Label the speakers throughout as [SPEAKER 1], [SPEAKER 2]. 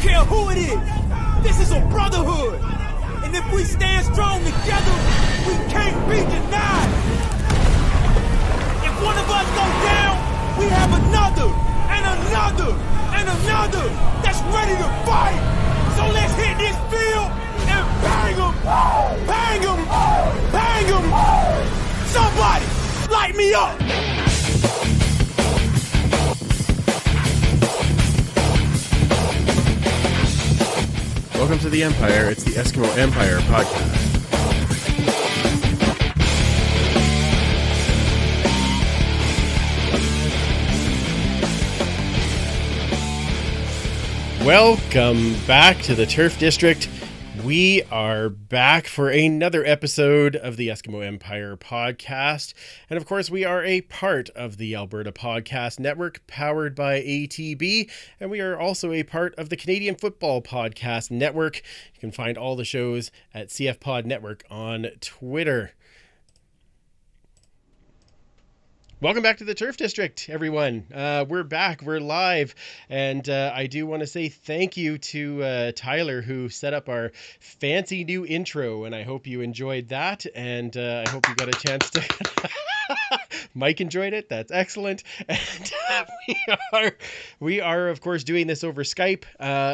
[SPEAKER 1] care who it is. This is a brotherhood. And And if we stand strong together, we can't be denied. If one of us goes down, we have another, and another, and another that's ready to fight. So let's hit this field and bang them, bang them, bang them. Somebody, light me up.
[SPEAKER 2] Welcome to the Empire. It's the Eskimo Empire podcast. Welcome back to the Turf District. We are back for another episode of the Eskimo Empire podcast. And of course, we are a part of the Alberta Podcast Network powered by ATB. And we are also a part of the Canadian Football Podcast Network. You can find all the shows at CF Pod Network on Twitter. Welcome back to the Turf District, everyone. We're back. We're live. And I do want to say thank you to Tyler, who set up our fancy new intro. And I hope you enjoyed that. And I hope you got a chance to... Mike enjoyed it. That's excellent. And we are, of course, doing this over Skype.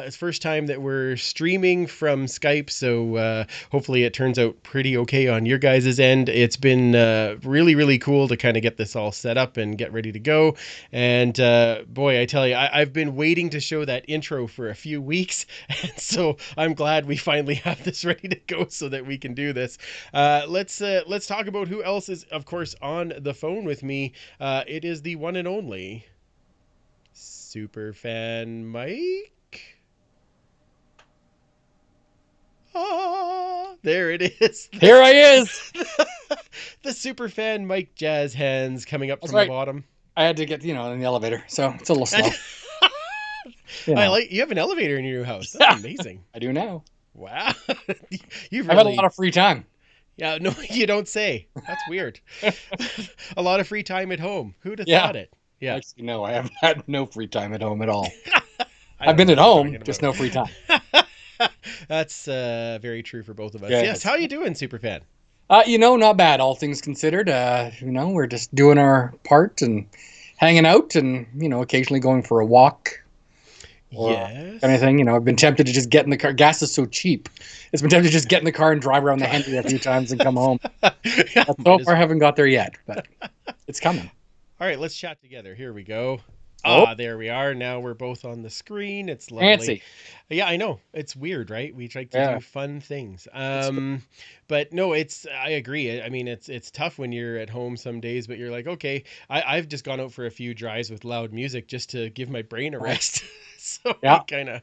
[SPEAKER 2] It's the first time that we're streaming from Skype. So hopefully it turns out pretty okay on your guys' end. It's been really, really cool to kind of get this all set up and get ready to go. And boy, I tell you, I've been waiting to show that intro for a few weeks. And so I'm glad we finally have this ready to go so that we can do this. Let's talk about who else is, of course, on the phone with me. It is the one and only Superfan Mike. Ah, there it is.
[SPEAKER 3] Here I is.
[SPEAKER 2] The Superfan Mike Jazz Hands coming up
[SPEAKER 3] That's
[SPEAKER 2] from
[SPEAKER 3] right.
[SPEAKER 2] the bottom.
[SPEAKER 3] I had to get, in the elevator, so it's a little slow.
[SPEAKER 2] You have an elevator in your new house. That's amazing.
[SPEAKER 3] I do now.
[SPEAKER 2] Wow. You've
[SPEAKER 3] I've had a lot of free time.
[SPEAKER 2] Yeah, no, you don't say. That's weird. A lot of free time at home. Who'd have thought it? Yeah.
[SPEAKER 3] Actually, no, I haven't had no free time at home at all. I've been at home, just no free time.
[SPEAKER 2] That's very true for both of us.
[SPEAKER 3] Yeah,
[SPEAKER 2] yes. How you doing, Superfan?
[SPEAKER 3] Not bad, all things considered. We're just doing our part and hanging out and, occasionally going for a walk.
[SPEAKER 2] Yes.
[SPEAKER 3] Anything, I've been tempted to just get in the car. Gas is so cheap. It's been tempted to just get in the car and drive around the Henry a few times and come home. So far, I haven't got there yet, but it's coming.
[SPEAKER 2] All right, let's chat together. Here we go.
[SPEAKER 3] Oh.
[SPEAKER 2] There we are. Now we're both on the screen. It's lovely.
[SPEAKER 3] Fancy.
[SPEAKER 2] Yeah, I know. It's weird, right? We try to do fun things. But no, I agree. I mean, it's tough when you're at home some days, but you're like, okay, I've just gone out for a few drives with loud music just to give my brain a rest. So we kind of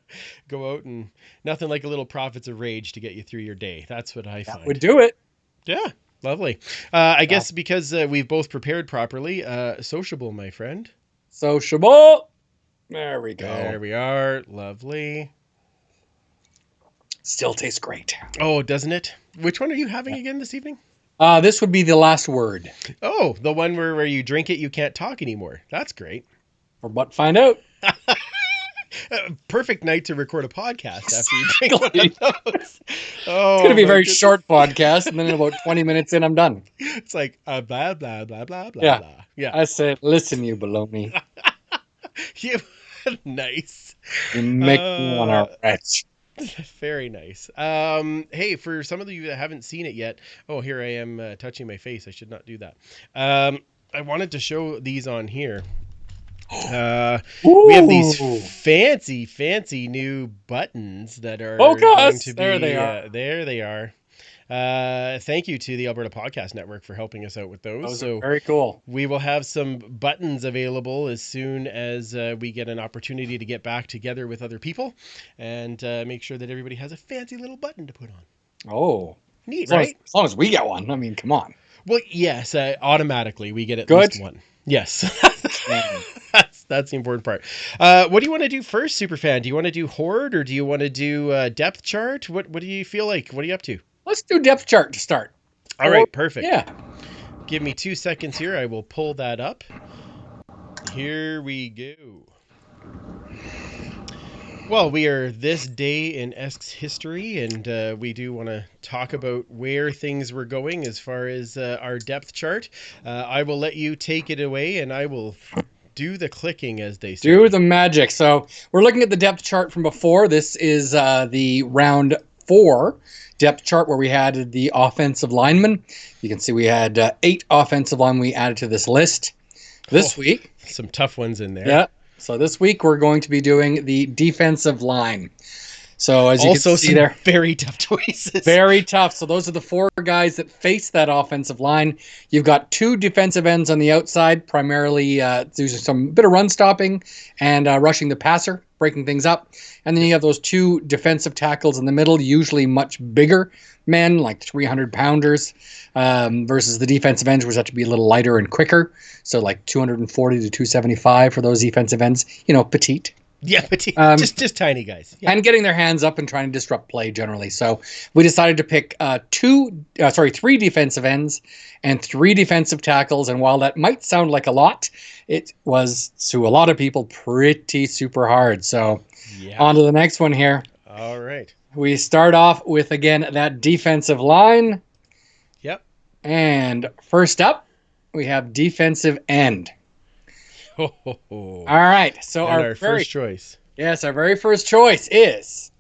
[SPEAKER 2] go out and nothing like a little Prophets of Rage to get you through your day. That's what I find.
[SPEAKER 3] Would do it.
[SPEAKER 2] Yeah. Lovely. I guess because we've both prepared properly, sociable, my friend.
[SPEAKER 3] Sociable. There we go.
[SPEAKER 2] There we are. Lovely.
[SPEAKER 3] Still tastes great.
[SPEAKER 2] Oh, doesn't it? Which one are you having again this evening?
[SPEAKER 3] This would be the last word.
[SPEAKER 2] Oh, the one where you drink it, you can't talk anymore. That's great.
[SPEAKER 3] Or but find out.
[SPEAKER 2] Perfect night to record a podcast after you drink one of those. Oh,
[SPEAKER 3] it's going to be a very short podcast, and then in about 20 minutes in, I'm done.
[SPEAKER 2] It's like blah, blah, blah, blah, blah,
[SPEAKER 3] Yeah.
[SPEAKER 2] blah. Yeah.
[SPEAKER 3] I said, listen, you baloney.
[SPEAKER 2] Nice.
[SPEAKER 3] You make me want to retch.
[SPEAKER 2] Very nice. Hey, for some of you that haven't seen it yet, here I am touching my face. I should not do that. I wanted to show these on here. We have these fancy new buttons that are going to be,
[SPEAKER 3] there they are.
[SPEAKER 2] There they are. Thank you to the Alberta Podcast Network for helping us out with those.
[SPEAKER 3] Those are very cool.
[SPEAKER 2] We will have some buttons available as soon as we get an opportunity to get back together with other people and make sure that everybody has a fancy little button to put on.
[SPEAKER 3] Oh,
[SPEAKER 2] neat, right?
[SPEAKER 3] As long as we get one. I mean, come on.
[SPEAKER 2] Well, yes, automatically we get at least one. Yes. That's the important part. What do you want to do first, Superfan? Do you want to do Horde or do you want to do depth chart? What do you feel like? What are you up to?
[SPEAKER 3] Let's do depth chart to start.
[SPEAKER 2] All right, perfect.
[SPEAKER 3] Yeah.
[SPEAKER 2] Give me 2 seconds here. I will pull that up. Here we go. Well, we are this day in Esk's history, and we do want to talk about where things were going as far as our depth chart. I will let you take it away, and I will do the clicking, as they say.
[SPEAKER 3] Do the magic. So we're looking at the depth chart from before. This is the round 4 depth chart where we had the offensive linemen. You can see we had 8 offensive linemen we added to this list. This week,
[SPEAKER 2] some tough ones in there.
[SPEAKER 3] Yeah. So this week we're going to be doing the defensive line. So as you
[SPEAKER 2] Also
[SPEAKER 3] can see
[SPEAKER 2] some
[SPEAKER 3] there,
[SPEAKER 2] very tough choices.
[SPEAKER 3] very tough. So those are the 4 guys that face that offensive line. You've got 2 defensive ends on the outside, primarily doing some bit of run stopping and rushing the passer, breaking things up. And then you have those 2 defensive tackles in the middle, usually much bigger men, like 300-pounders, versus the defensive ends, which have to be a little lighter and quicker. So like 240 to 275 for those defensive ends, petite.
[SPEAKER 2] Yeah, petite, just tiny guys. Yeah.
[SPEAKER 3] And getting their hands up and trying to disrupt play generally. So we decided to pick 3 defensive ends and 3 defensive tackles. And while that might sound like a lot, it was to a lot of people pretty super hard. So on to the next one here.
[SPEAKER 2] All right.
[SPEAKER 3] We start off with, again, that defensive line.
[SPEAKER 2] Yep.
[SPEAKER 3] And first up, we have defensive end. All right. So
[SPEAKER 2] our first choice.
[SPEAKER 3] Yes, our very first choice is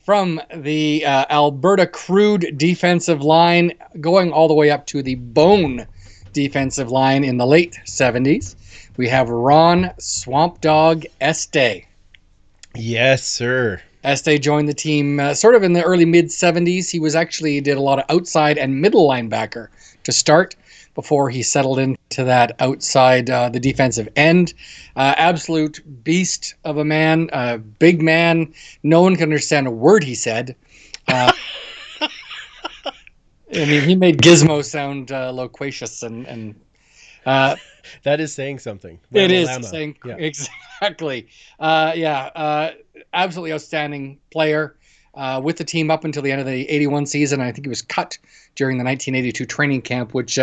[SPEAKER 3] from the Alberta Crude defensive line, going all the way up to the Bone defensive line in the late 70s. We have Ron Swamp Dog Este.
[SPEAKER 2] Yes, sir.
[SPEAKER 3] Este joined the team sort of in the early mid-70s. He did a lot of outside and middle linebacker to start before he settled into that outside, the defensive end. Absolute beast of a man, big man. No one can understand a word he said. I mean, he made Gizmo sound loquacious and
[SPEAKER 2] that is saying something.
[SPEAKER 3] It is saying exactly. Absolutely outstanding player with the team up until the end of the 81 season. I think he was cut during the 1982 training camp, which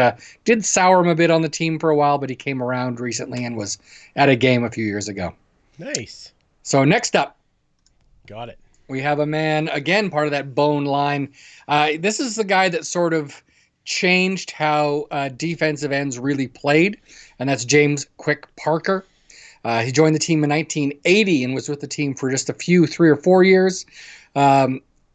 [SPEAKER 3] did sour him a bit on the team for a while, but he came around recently and was at a game a few years ago.
[SPEAKER 2] Nice.
[SPEAKER 3] So next up,
[SPEAKER 2] got it.
[SPEAKER 3] We have a man, again, part of that Bone line. This is the guy that sort of changed how defensive ends really played, and that's James Quick Parker. He joined the team in 1980 and was with the team for just 3 or 4 years.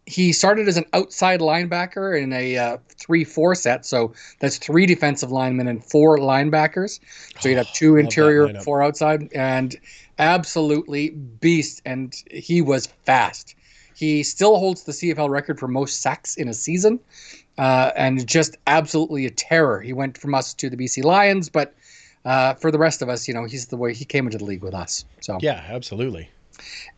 [SPEAKER 3] He started as an outside linebacker in a 3-4 set, so that's 3 defensive linemen and 4 linebackers. So you'd have 2 interior and 4 outside, and absolutely beast, and he was fast. He still holds the CFL record for most sacks in a season, and just absolutely a terror. He went from us to the BC Lions, but for the rest of us, he's the way he came into the league with us. So
[SPEAKER 2] yeah, absolutely.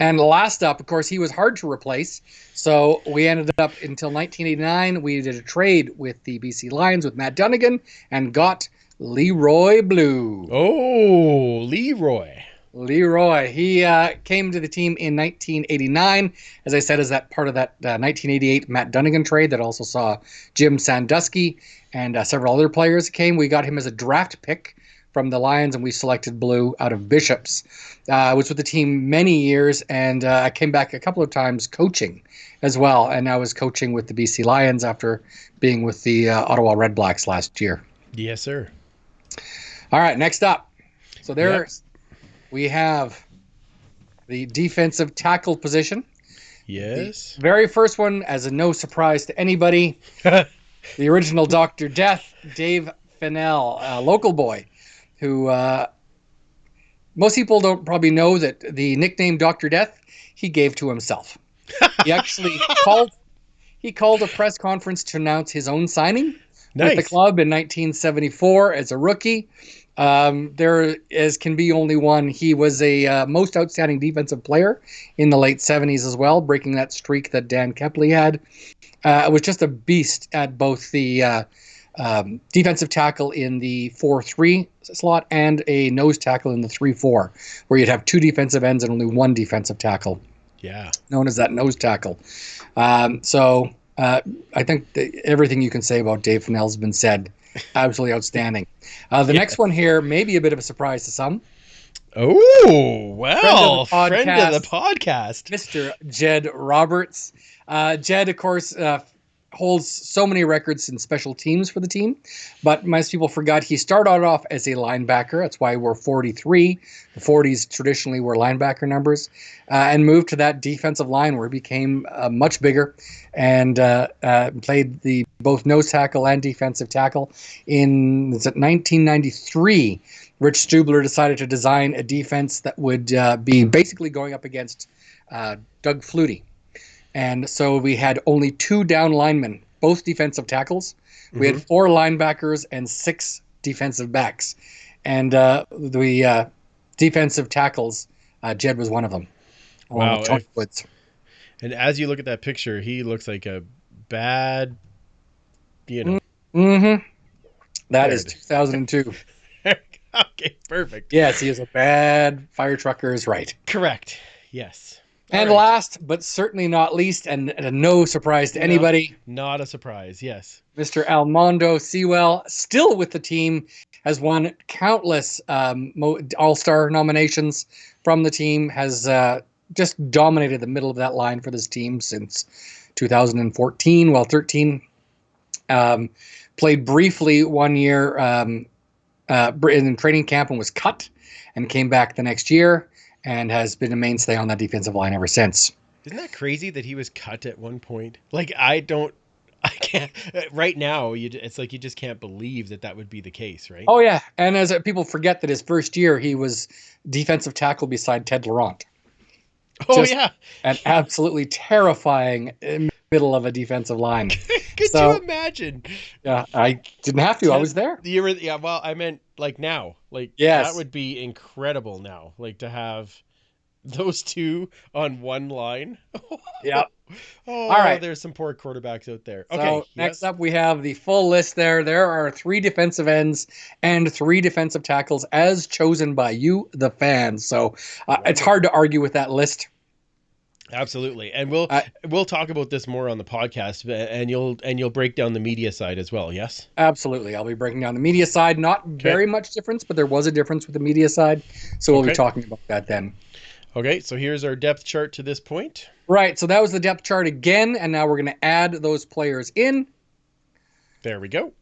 [SPEAKER 3] And last up, of course, he was hard to replace. So we ended up until 1989. We did a trade with the BC Lions with Matt Dunnigan and got Leroy Blue.
[SPEAKER 2] Oh, Leroy.
[SPEAKER 3] He came to the team in 1989, as I said, as that part of that 1988 Matt Dunnigan trade that also saw Jim Sandusky and several other players came. We got him as a draft pick from the Lions, and we selected Blue out of Bishops. I was with the team many years, and I came back a couple of times coaching as well, and I was coaching with the BC Lions after being with the Ottawa Red Blacks last year.
[SPEAKER 2] Yes, sir.
[SPEAKER 3] All right, next up. So we have the defensive tackle position.
[SPEAKER 2] Yes.
[SPEAKER 3] The very first one, as a no surprise to anybody, the original Dr. Death, Dave Fennell, a local boy, who most people don't probably know that the nickname Dr. Death he gave to himself. He actually called a press conference to announce his own signing with the club in 1974 as a rookie. There as can be only one. He was a most outstanding defensive player in the late 70s as well, breaking that streak that Dan Kepley had. Was just a beast at both the defensive tackle in the 4-3 slot and a nose tackle in the 3-4, where you'd have 2 defensive ends and only 1 defensive tackle.
[SPEAKER 2] Yeah. Known
[SPEAKER 3] as that nose tackle. So I think everything you can say about Dave Fennell has been said. Absolutely outstanding. The next one here may be a bit of a surprise to some.
[SPEAKER 2] Oh, well, friend of the
[SPEAKER 3] podcast.
[SPEAKER 2] podcast.
[SPEAKER 3] Mr. Jed Roberts. Jed, of course, holds so many records in special teams for the team, but most people forgot he started off as a linebacker. That's why we're 43. The 40s traditionally were linebacker numbers, and moved to that defensive line where he became much bigger and played the both nose tackle and defensive tackle. In 1993, Rich Stubler decided to design a defense that would be basically going up against Doug Flutie. And so we had only 2 down linemen, both defensive tackles. We had 4 linebackers and 6 defensive backs. And the defensive tackles, Jed was one of them.
[SPEAKER 2] Wow.
[SPEAKER 3] Tony Woods.
[SPEAKER 2] And as you look at that picture, he looks like a bad,
[SPEAKER 3] Mm-hmm. That is 2002.
[SPEAKER 2] Okay, perfect.
[SPEAKER 3] Yes, he is a bad fire trucker is right.
[SPEAKER 2] Correct. Yes.
[SPEAKER 3] And last, but certainly not least, and no surprise to anybody.
[SPEAKER 2] Not a surprise, yes.
[SPEAKER 3] Mr. Almondo Sewell, still with the team, has won countless All-Star nominations from the team, has just dominated the middle of that line for this team since 2014, 13. Played briefly 1 year in training camp and was cut and came back the next year. And has been a mainstay on that defensive line ever since.
[SPEAKER 2] Isn't that crazy that he was cut at one point? Like, I can't, right now, it's like you just can't believe that would be the case, right?
[SPEAKER 3] Oh, yeah. And as people forget that his first year, he was defensive tackle beside Ted Laurent.
[SPEAKER 2] Oh, yeah.
[SPEAKER 3] An absolutely terrifying middle of a defensive line.
[SPEAKER 2] Could you imagine?
[SPEAKER 3] Yeah, I didn't have to. I was there.
[SPEAKER 2] Yeah, well, I meant like now. Like,
[SPEAKER 3] yes.
[SPEAKER 2] That would be incredible now. Like, to have those two on one line.
[SPEAKER 3] Yeah.
[SPEAKER 2] Oh,
[SPEAKER 3] all right.
[SPEAKER 2] There's some poor quarterbacks out there.
[SPEAKER 3] So
[SPEAKER 2] okay.
[SPEAKER 3] Next up, we have the full list there. There are 3 defensive ends and 3 defensive tackles as chosen by you, the fans. So it's hard to argue with that list.
[SPEAKER 2] Absolutely. And we'll talk about this more on the podcast, and you'll break down the media side as well, yes?
[SPEAKER 3] Absolutely. I'll be breaking down the media side. Not very much difference, but there was a difference with the media side. So we'll be talking about that then.
[SPEAKER 2] Okay, so here's our depth chart to this point.
[SPEAKER 3] Right, so that was the depth chart again, and now we're going to add those players in.
[SPEAKER 2] There we go.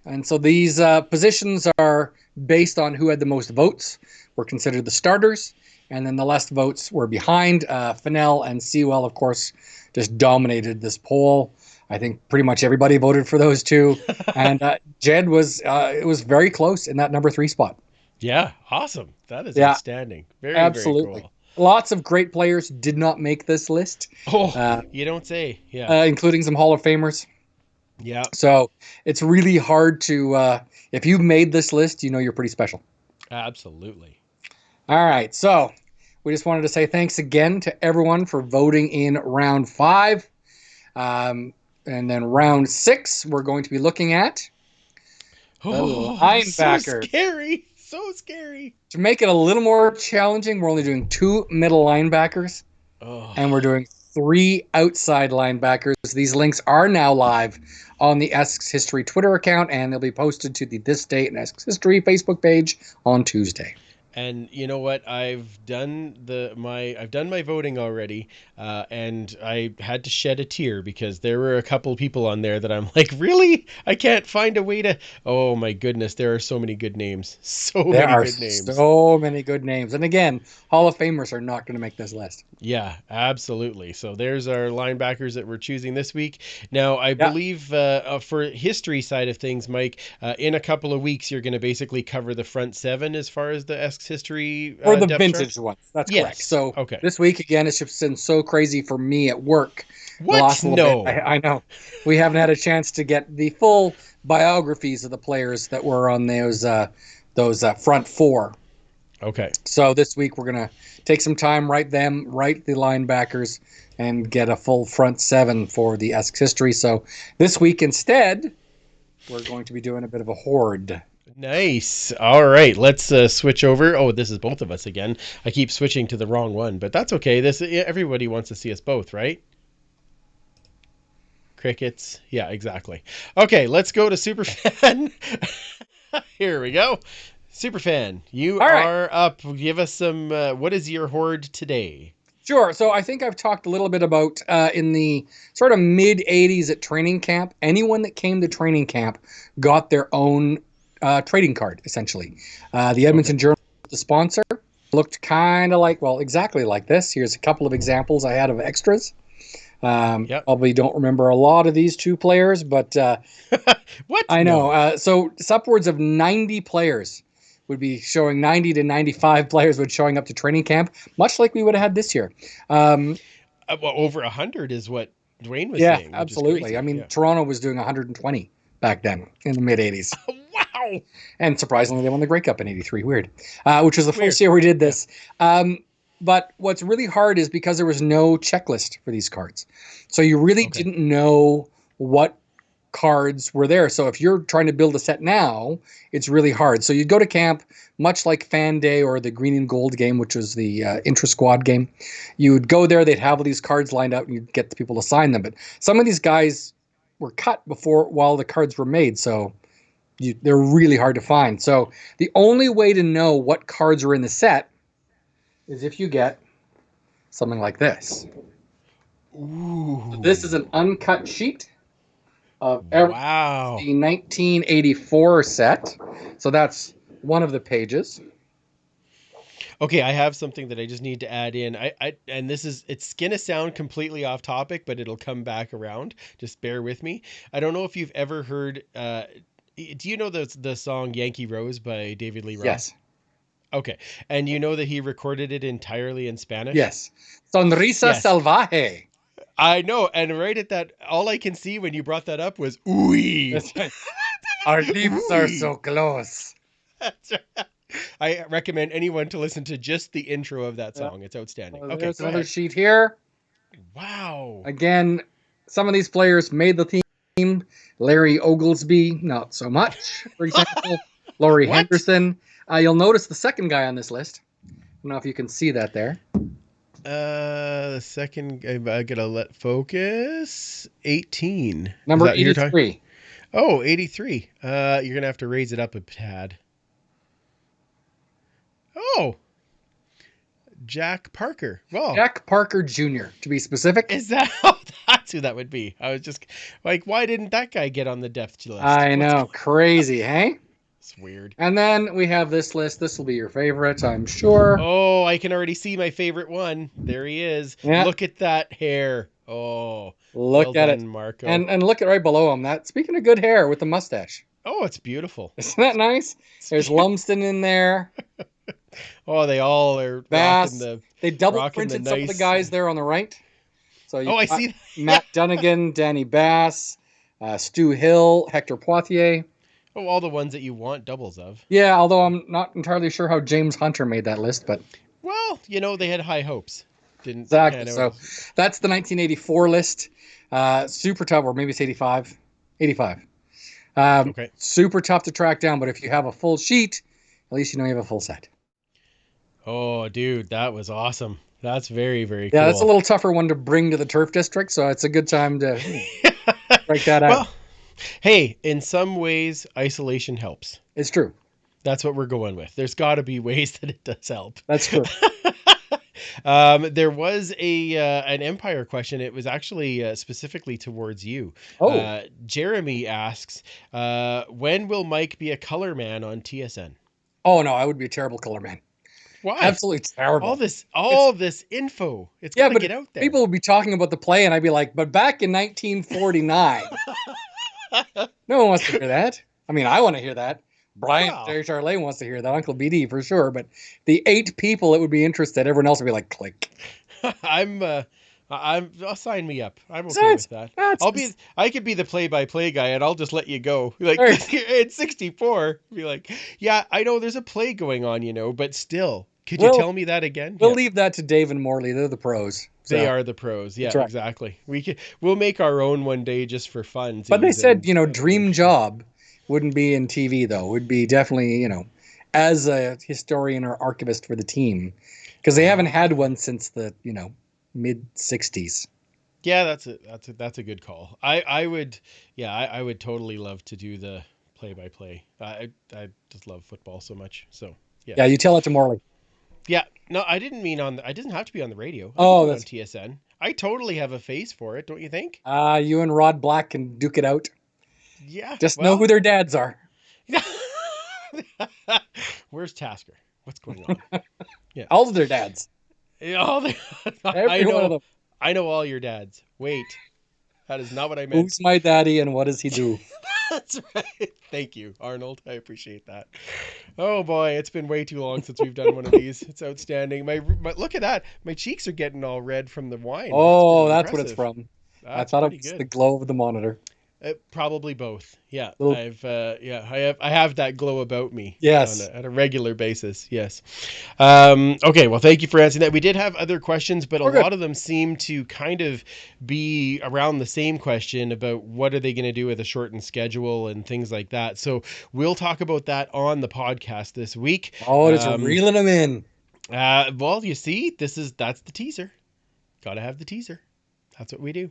[SPEAKER 3] And so these positions are based on who had the most votes, were considered the starters, and then the less votes were behind. Fennell and Sewell, of course, just dominated this poll. I think pretty much everybody voted for those two. And Jed it was very close in that number 3 spot.
[SPEAKER 2] Yeah, awesome. That is outstanding. Very,
[SPEAKER 3] absolutely.
[SPEAKER 2] Very cool.
[SPEAKER 3] Lots of great players did not make this list.
[SPEAKER 2] Oh, you don't say. Yeah.
[SPEAKER 3] Including some Hall of Famers.
[SPEAKER 2] Yeah.
[SPEAKER 3] So it's really hard to, if you made this list, you're pretty special.
[SPEAKER 2] Absolutely.
[SPEAKER 3] All right. So we just wanted to say thanks again to everyone for voting in round 5. And then round 6, we're going to be looking at the linebackers.
[SPEAKER 2] So scary. So scary.
[SPEAKER 3] To make it a little more challenging, we're only doing 2 middle linebackers, and we're doing 3 outside linebackers. These links are now live on the Esks History Twitter account, and they'll be posted to the This Date and Esks History Facebook page on Tuesday.
[SPEAKER 2] And you know what? I've done my voting already, and I had to shed a tear because there were a couple people on there that I'm like, really? I can't find a way to. Oh my goodness, there are so many good names. So many good names. And again, Hall of Famers are not going to make this list. Yeah, absolutely. So there's our linebackers that we're choosing this week. Now, I believe for history side of things, Mike, in a couple of weeks, you're going to basically cover the front 7 as far as the Esks history
[SPEAKER 3] or the vintage ones. That's correct. So this week again, it's just been so crazy for me at work.
[SPEAKER 2] What? No,
[SPEAKER 3] I know. We haven't had a chance to get the full biographies of the players that were on those front 4.
[SPEAKER 2] Okay.
[SPEAKER 3] So this week we're gonna take some time, write the linebackers, and get a full front 7 for the Esks history. So this week instead, we're going to be doing a bit of a horde.
[SPEAKER 2] Nice. All right, let's switch over. Oh, this is both of us again. I keep switching to the wrong one, but that's okay. Everybody wants to see us both, right? Crickets. Yeah, exactly. Okay, let's go to Superfan. Here we go. Superfan, you
[SPEAKER 3] All right.
[SPEAKER 2] are up. Give us some. What is your hoard today?
[SPEAKER 3] Sure. So I think I've talked a little bit about in the sort of mid 80s at training camp, anyone that came to training camp got their own trading card, essentially. The Edmonton Journal, the sponsor, looked kind of like, well, exactly like this. Here's a couple of examples I had of extras.
[SPEAKER 2] Yep.
[SPEAKER 3] Probably don't remember a lot of these two players, but
[SPEAKER 2] What?
[SPEAKER 3] I know.
[SPEAKER 2] No.
[SPEAKER 3] So it's upwards of 90 players would be showing, 90 to 95 players would showing up to training camp, much like we would have had this year.
[SPEAKER 2] Well, over 100 is what Dwayne was
[SPEAKER 3] Yeah,
[SPEAKER 2] saying, which is
[SPEAKER 3] absolutely.
[SPEAKER 2] crazy.
[SPEAKER 3] I mean,
[SPEAKER 2] Yeah.
[SPEAKER 3] Toronto was doing 120 back then in the mid 80s.
[SPEAKER 2] Wow.
[SPEAKER 3] And surprisingly, they won the Grey Cup in 83. Weird. Which was the
[SPEAKER 2] Weird.
[SPEAKER 3] first year we did this. But what's really hard is because there was no checklist for these cards. So you really didn't know what cards were there. So if you're trying to build a set now, it's really hard. So you'd go to camp, much like Fan Day or the Green and Gold game, which was the intra-squad game. You would go there, they'd have all these cards lined up, and you'd get the people to sign them. But some of these guys were cut while the cards were made, so they're really hard to find. So the only way to know what cards are in the set is if you get something like this.
[SPEAKER 2] Ooh.
[SPEAKER 3] So this is an uncut sheet of the
[SPEAKER 2] Wow.
[SPEAKER 3] 1984 set. So that's one of the pages.
[SPEAKER 2] Okay, I have something that I just need to add in. And it's gonna sound completely off topic, but it'll come back around. Just bear with me. I don't know if you've ever heard. Do you know the song "Yankee Rose" by David Lee Roth?
[SPEAKER 3] Yes.
[SPEAKER 2] Okay, and you know that he recorded it entirely in Spanish.
[SPEAKER 3] Yes. Sonrisa
[SPEAKER 2] Yes.
[SPEAKER 3] Salvaje.
[SPEAKER 2] I know, and right at that, all I can see when you brought that up was "ooey."
[SPEAKER 3] That's right. Our lips are so close.
[SPEAKER 2] That's right. I recommend anyone to listen to just the intro of that song. It's outstanding. Okay,
[SPEAKER 3] There's
[SPEAKER 2] go
[SPEAKER 3] another
[SPEAKER 2] ahead.
[SPEAKER 3] sheet here.
[SPEAKER 2] Wow.
[SPEAKER 3] Again, some of these players made the team. Larry Oglesby, not so much, for example. Laurie
[SPEAKER 2] What?
[SPEAKER 3] Henderson. You'll notice the second guy on this list. I don't know if you can see that there.
[SPEAKER 2] The second, I gotta let focus. 18.
[SPEAKER 3] Number
[SPEAKER 2] Is that who you're talking-
[SPEAKER 3] 83.
[SPEAKER 2] Oh, 83. You're gonna have to raise it up a tad. Oh, Jack Parker. Well,
[SPEAKER 3] Jack Parker Jr., to be specific.
[SPEAKER 2] is that? Oh, that's who that would be. I was just like, why didn't that guy get on the death list?
[SPEAKER 3] I know. Crazy, hey?
[SPEAKER 2] It's weird.
[SPEAKER 3] And then we have this list. This will be your favorite, I'm sure.
[SPEAKER 2] Oh, I can already see my favorite one. There he is.
[SPEAKER 3] Yeah.
[SPEAKER 2] Look at that hair. Oh,
[SPEAKER 3] Look
[SPEAKER 2] well
[SPEAKER 3] at
[SPEAKER 2] done,
[SPEAKER 3] it.
[SPEAKER 2] Marco.
[SPEAKER 3] And look at right below him. That, speaking of good hair with the mustache.
[SPEAKER 2] Oh, it's beautiful.
[SPEAKER 3] Isn't that nice? There's Lumsden in there.
[SPEAKER 2] Oh, they all are
[SPEAKER 3] Bass.
[SPEAKER 2] rocking the.
[SPEAKER 3] They double
[SPEAKER 2] rocking
[SPEAKER 3] printed
[SPEAKER 2] the
[SPEAKER 3] some of the
[SPEAKER 2] nice-
[SPEAKER 3] guys there on the right. So you
[SPEAKER 2] Oh, I
[SPEAKER 3] got
[SPEAKER 2] see.
[SPEAKER 3] Matt Dunnigan, Danny Bass, Stu Hill, Hector Poitier.
[SPEAKER 2] Oh, all the ones that you want doubles of.
[SPEAKER 3] Yeah, although I'm not entirely sure how James Hunter made that list, but
[SPEAKER 2] Well, they had high hopes. Didn't
[SPEAKER 3] exactly.
[SPEAKER 2] pan
[SPEAKER 3] So
[SPEAKER 2] out.
[SPEAKER 3] that's the 1984 list. Super tough, or maybe it's 85. 85.
[SPEAKER 2] Okay.
[SPEAKER 3] Super tough to track down, but if you have a full sheet, at least you know you have a full set.
[SPEAKER 2] Oh, dude, that was awesome. That's very, very cool.
[SPEAKER 3] Yeah, that's a little tougher one to bring to the turf district, so it's a good time to break that out.
[SPEAKER 2] Well, hey, in some ways, isolation helps.
[SPEAKER 3] It's true.
[SPEAKER 2] That's what we're going with. There's got to be ways that it does help.
[SPEAKER 3] That's true.
[SPEAKER 2] There was an Empire question. It was actually specifically towards you.
[SPEAKER 3] Oh.
[SPEAKER 2] Jeremy asks, when will Mike be a color man on TSN?
[SPEAKER 3] Oh, no, I would be a terrible color man.
[SPEAKER 2] Why?
[SPEAKER 3] Absolutely terrible.
[SPEAKER 2] All this info. It's
[SPEAKER 3] Yeah,
[SPEAKER 2] got to
[SPEAKER 3] but
[SPEAKER 2] get out there.
[SPEAKER 3] people would be talking about the play, and I'd be like, but back in 1949. No one wants to hear that. I mean, I want to hear that. Brian
[SPEAKER 2] Wow.
[SPEAKER 3] Terry Charlet wants to hear that. Uncle BD for sure. But the 8 people that would be interested, everyone else would be like, click.
[SPEAKER 2] I'll sign me up. I'm okay with that. I could be the play-by-play guy, and I'll just let you go. Like
[SPEAKER 3] Right.
[SPEAKER 2] it's 64. Be like, yeah, I know there's a play going on, but still, could you
[SPEAKER 3] Well,
[SPEAKER 2] tell me that again?
[SPEAKER 3] We'll
[SPEAKER 2] Yeah.
[SPEAKER 3] leave that to Dave and Morley. They're the pros.
[SPEAKER 2] They
[SPEAKER 3] So.
[SPEAKER 2] are the pros. Yeah,
[SPEAKER 3] That's right.
[SPEAKER 2] exactly. We'll make our own one day just for fun.
[SPEAKER 3] But they said, dream job wouldn't be in TV, though. Would be definitely, as a historian or archivist for the team. Because they haven't had one since the, mid 60s.
[SPEAKER 2] Yeah, that's a good call. I would totally love to do the play-by-play. I just love football so much. So yeah.
[SPEAKER 3] Yeah, you tell it to Morley.
[SPEAKER 2] Yeah. No, I didn't mean I didn't have to be on the radio. I
[SPEAKER 3] Oh,
[SPEAKER 2] can do it on
[SPEAKER 3] that's
[SPEAKER 2] TSN. I totally have a face for it, don't you think?
[SPEAKER 3] you and Rod Black can duke it out.
[SPEAKER 2] Yeah.
[SPEAKER 3] Just know
[SPEAKER 2] Well,
[SPEAKER 3] who their dads are.
[SPEAKER 2] where's Tasker? What's going on? Yeah.
[SPEAKER 3] All of their dads.
[SPEAKER 2] All the,
[SPEAKER 3] Every one of them.
[SPEAKER 2] I know all your dads. Wait, that is not what I meant.
[SPEAKER 3] Who's my daddy and what does he do?
[SPEAKER 2] That's right. Thank you, Arnold. I appreciate that. Oh boy, it's been way too long since we've done one of these. It's outstanding. My look at that. My cheeks are getting all red from the wine.
[SPEAKER 3] Oh,
[SPEAKER 2] pretty
[SPEAKER 3] that's what it's
[SPEAKER 2] impressive.
[SPEAKER 3] from.
[SPEAKER 2] That's
[SPEAKER 3] I thought it
[SPEAKER 2] pretty
[SPEAKER 3] was
[SPEAKER 2] good.
[SPEAKER 3] the glow of the monitor.
[SPEAKER 2] Probably both. Yeah,
[SPEAKER 3] Little-
[SPEAKER 2] I have that glow about me.
[SPEAKER 3] Yes.
[SPEAKER 2] On a regular basis. Yes. Okay. Well, thank you for answering that. We did have other questions, but a
[SPEAKER 3] We're good.
[SPEAKER 2] lot of them seem to kind of be around the same question about what are they going to do with a shortened schedule and things like that. So we'll talk about that on the podcast this week.
[SPEAKER 3] Oh, it's reeling them in.
[SPEAKER 2] Well, you see, that's the teaser. Got to have the teaser. That's what we do.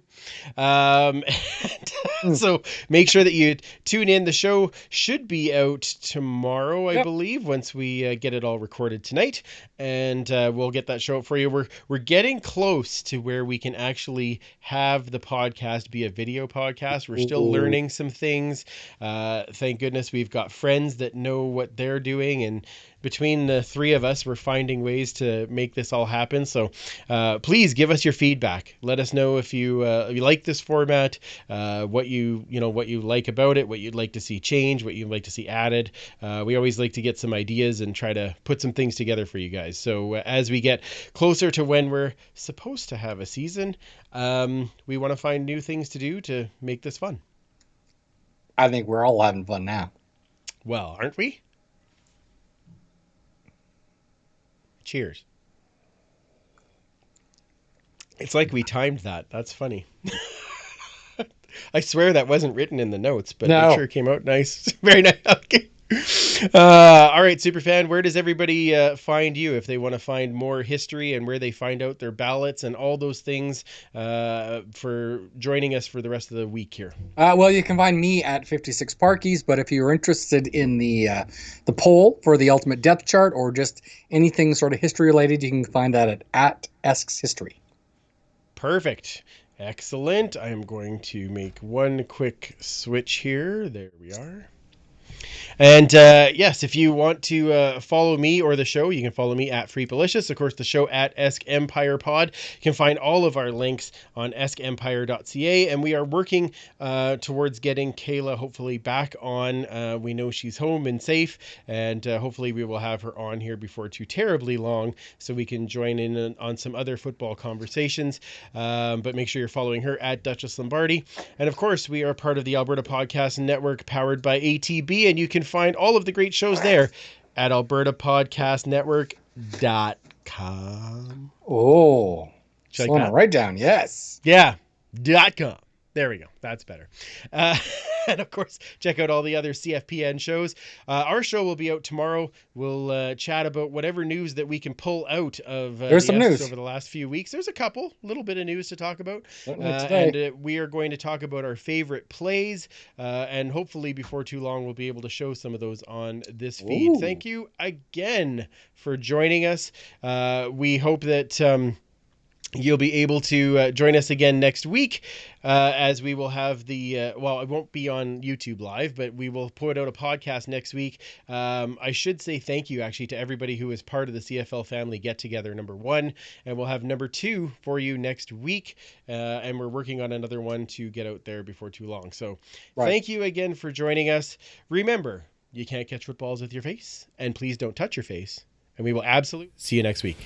[SPEAKER 2] So make sure that you tune in. The show should be out tomorrow, I believe, once we get it all recorded tonight, and we'll get that show up for you. We're getting close to where we can actually have the podcast be a video podcast. We're still learning some things. Thank goodness we've got friends that know what they're doing, and between the three of us, we're finding ways to make this all happen. So please give us your feedback. Let us know if you like this format, what you like about it, what you'd like to see change, what you'd like to see added. We always like to get some ideas and try to put some things together for you guys. So as we get closer to when we're supposed to have a season, we want to find new things to do to make this fun.
[SPEAKER 3] I think we're all having fun now.
[SPEAKER 2] Well, aren't we? Cheers. It's like we timed that. That's funny. I swear that wasn't written in the notes, but
[SPEAKER 3] No.
[SPEAKER 2] it sure came out nice. Very nice. Okay. All right, Superfan, where does everybody find you if they want to find more history and where they find out their ballots and all those things for joining us for the rest of the week here?
[SPEAKER 3] Well, you can find me at 56 Parkies, but if you're interested in the poll for the Ultimate Depth Chart or just anything sort of history related, you can find that at Esk's History.
[SPEAKER 2] Perfect. Excellent. I am going to make one quick switch here. There we are. And yes, if you want to follow me or the show, you can follow me at Freepalicious. Of course, the show at Esk Empire Pod. You can find all of our links on eskempire.ca. And we are working towards getting Kayla hopefully back on. We know she's home and safe, and hopefully we will have her on here before too terribly long so we can join in on some other football conversations. But make sure you're following her at Duchess Lombardi. And of course, we are part of the Alberta Podcast Network powered by ATB, and you can find all of the great shows there at albertapodcastnetwork.com.
[SPEAKER 3] Oh,
[SPEAKER 2] Should I
[SPEAKER 3] slowing
[SPEAKER 2] like
[SPEAKER 3] it
[SPEAKER 2] that?
[SPEAKER 3] right down. Yes.
[SPEAKER 2] Yeah, .com. There we go. That's better. And of course, check out all the other CFPN shows. Our show will be out tomorrow. We'll chat about whatever news that we can pull out of
[SPEAKER 3] There's some news
[SPEAKER 2] over the last few weeks. There's a little bit of news to talk about.
[SPEAKER 3] today.
[SPEAKER 2] And we are going to talk about our favorite plays. And hopefully before too long, we'll be able to show some of those on this feed.
[SPEAKER 3] Ooh.
[SPEAKER 2] Thank you again for joining us. We hope that you'll be able to join us again next week as we will have it won't be on YouTube Live, but we will put out a podcast next week. I should say thank you actually to everybody who is part of the CFL family get-together, number 1, and we'll have number 2 for you next week, and we're working on another one to get out there before too long. So Thank you again for joining us. Remember, you can't catch footballs with your face, and please don't touch your face, and we will absolutely see you next week.